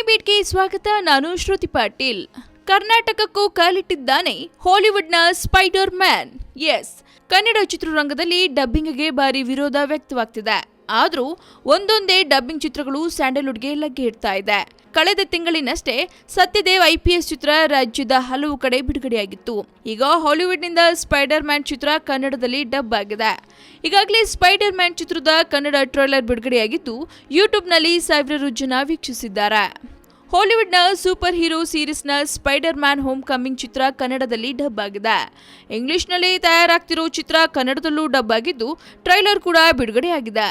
ಬೀಟ್ಗೆ ಸ್ವಾಗತ. ನಾನು ಶ್ರುತಿ ಪಾಟೀಲ್. ಕರ್ನಾಟಕಕ್ಕೂ ಕಾಲಿಟ್ಟಿದ್ದಾನೆ ಹಾಲಿವುಡ್ನ ಸ್ಪೈಡರ್ ಮ್ಯಾನ್. ಎಸ್, ಕನ್ನಡ ಚಿತ್ರರಂಗದಲ್ಲಿ ಡಬ್ಬಿಂಗ್ಗೆ ಭಾರಿ ವಿರೋಧ ವ್ಯಕ್ತವಾಗ್ತಿದೆ. ಆದ್ರೂ ಒಂದೊಂದೇ ಡಬ್ಬಿಂಗ್ ಚಿತ್ರಗಳು ಸ್ಯಾಂಡಲ್ವುಡ್ಗೆ ಲಗ್ಗೆ ಇಡ್ತಾ ಇದೆ. ಕಳೆದ ತಿಂಗಳಿನಷ್ಟೇ ಸತ್ಯದೇವ್ IPS ಚಿತ್ರ ರಾಜ್ಯದ ಹಲವು ಕಡೆ ಬಿಡುಗಡೆಯಾಗಿತ್ತು. ಈಗ ಹಾಲಿವುಡ್ನಿಂದ ಸ್ಪೈಡರ್ ಮ್ಯಾನ್ ಚಿತ್ರ ಕನ್ನಡದಲ್ಲಿ ಡಬ್ ಆಗಿದೆ. ಈಗಾಗಲೇ ಸ್ಪೈಡರ್ ಮ್ಯಾನ್ ಚಿತ್ರದ ಕನ್ನಡ ಟ್ರೈಲರ್ ಬಿಡುಗಡೆಯಾಗಿದ್ದು ಯೂಟ್ಯೂಬ್ನಲ್ಲಿ ಸಾವಿರಾರು ಜನ ವೀಕ್ಷಿಸಿದ್ದಾರೆ. ಹಾಲಿವುಡ್ನ ಸೂಪರ್ ಹೀರೋ ಸೀರೀಸ್ನ ಸ್ಪೈಡರ್ ಮ್ಯಾನ್ ಹೋಮ್ ಕಮಿಂಗ್ ಚಿತ್ರ ಕನ್ನಡದಲ್ಲಿ ಡಬ್ ಆಗಿದೆ. ಇಂಗ್ಲಿಷ್ನಲ್ಲಿ ತಯಾರಾಗ್ತಿರೋ ಚಿತ್ರ ಕನ್ನಡದಲ್ಲೂ ಡಬ್ ಆಗಿದ್ದು ಟ್ರೈಲರ್ ಕೂಡ ಬಿಡುಗಡೆಯಾಗಿದೆ.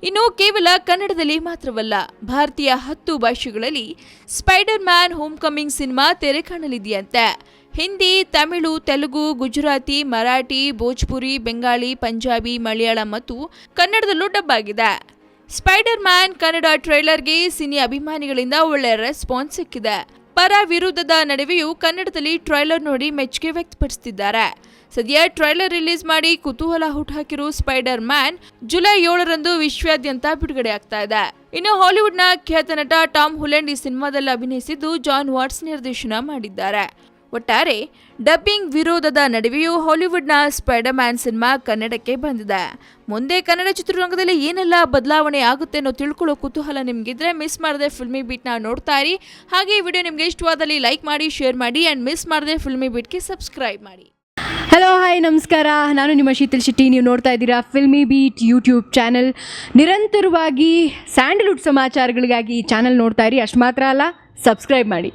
ಇನ್ನು ಕೇವಲ ಕನ್ನಡದಲ್ಲಿ ಮಾತ್ರವಲ್ಲ, ಭಾರತೀಯ 10 ಭಾಷೆಗಳಲ್ಲಿ spider Man home coming cinema ತೆರೆ ಕಾಣಲಿದೆಯಂತೆ. ಹಿಂದಿ, ತಮಿಳು, ತೆಲುಗು, ಗುಜರಾತಿ, ಮರಾಠಿ, ಭೋಜ್ಪುರಿ, ಬೆಂಗಾಳಿ, ಪಂಜಾಬಿ, ಮಲಯಾಳಂ ಮತ್ತು ಕನ್ನಡದಲ್ಲೂ ಡಬ್ ಆಗಿದೆ. ಸ್ಪೈಡರ್ ಮ್ಯಾನ್ ಕನ್ನಡ ಟ್ರೈಲರ್ಗೆ ಸಿನಿ ಅಭಿಮಾನಿಗಳಿಂದ ಒಳ್ಳೆಯ ರೆಸ್ಪಾನ್ಸ್ ಸಿಕ್ಕಿದೆ. ಪರ ವಿರೋಧದ ನಡುವೆಯೂ ಕನ್ನಡದಲ್ಲಿ ಟ್ರೈಲರ್ ನೋಡಿ ಮೆಚ್ಚುಗೆ ವ್ಯಕ್ತಪಡಿಸುತ್ತಿದ್ದಾರೆ. ಸದ್ಯ ಟ್ರೈಲರ್ ರಿಲೀಸ್ ಮಾಡಿ ಕುತೂಹಲ ಹುಟ್ಟುಹಾಕಿರೋ ಸ್ಪೈಡರ್ ಮ್ಯಾನ್ ಜುಲೈ 7ರಂದು ವಿಶ್ವಾದ್ಯಂತ ಬಿಡುಗಡೆ ಆಗ್ತಾ ಇದೆ. ಇನ್ನು ಹಾಲಿವುಡ್ನ ಖ್ಯಾತ ನಟ ಟಾಮ್ ಹಾಲೆಂಡ್ ಈ ಸಿನಿಮಾದಲ್ಲಿ ಅಭಿನಯಿಸಿದ್ದು ಜಾನ್ ವಾಟ್ಸ್ ನಿರ್ದೇಶನ ಮಾಡಿದ್ದಾರೆ. ಒಟ್ಟಾರೆ ಡಬ್ಬಿಂಗ್ ವಿರೋಧದ ನಡುವೆಯೂ ಹಾಲಿವುಡ್ನ ಸ್ಪೈಡರ್ ಮ್ಯಾನ್ ಸಿನಿಮಾ ಕನ್ನಡಕ್ಕೆ ಬಂದಿದೆ. ಮುಂದೆ ಕನ್ನಡ ಚಿತ್ರರಂಗದಲ್ಲಿ ಏನೆಲ್ಲ ಬದಲಾವಣೆ ಆಗುತ್ತೆ ಅನ್ನೋ ತಿಳ್ಕೊಳ್ಳೋ ಕುತೂಹಲ ನಿಮ್ಗಿದ್ರೆ ಮಿಸ್ ಮಾಡದೆ ಫಿಲ್ಮಿ ಬೀಟ್ನ ನೋಡ್ತಾ ಇರಿ. ಹಾಗೆ ಈ ವಿಡಿಯೋ ನಿಮ್ಗೆ ಇಷ್ಟವಾದಲ್ಲಿ ಲೈಕ್ ಮಾಡಿ, ಶೇರ್ ಮಾಡಿ ಅಂಡ್ ಮಿಸ್ ಮಾಡದೆ ಫಿಲ್ಮಿ ಬೀಟ್ಗೆ ಸಬ್ಸ್ಕ್ರೈಬ್ ಮಾಡಿ. ಹಲೋ, ಹಾಯ್, ನಮಸ್ಕಾರ. ನಾನು ನಿಮ್ಮ ಶೀತಲ್ ಶೆಟ್ಟಿ. ನೀವು ನೋಡ್ತಾ ಇದ್ದೀರಾ ಫಿಲ್ಮಿ ಬೀಟ್ ಯೂಟ್ಯೂಬ್ ಚಾನಲ್. ನಿರಂತರವಾಗಿ ಸ್ಯಾಂಡಲ್ವುಡ್ ಸಮಾಚಾರಗಳಿಗಾಗಿ ಈ ಚಾನಲ್ ನೋಡ್ತಾ ಇರಿ. ಅಷ್ಟು ಮಾತ್ರ ಅಲ್ಲ, ಸಬ್ಸ್ಕ್ರೈಬ್ ಮಾಡಿ.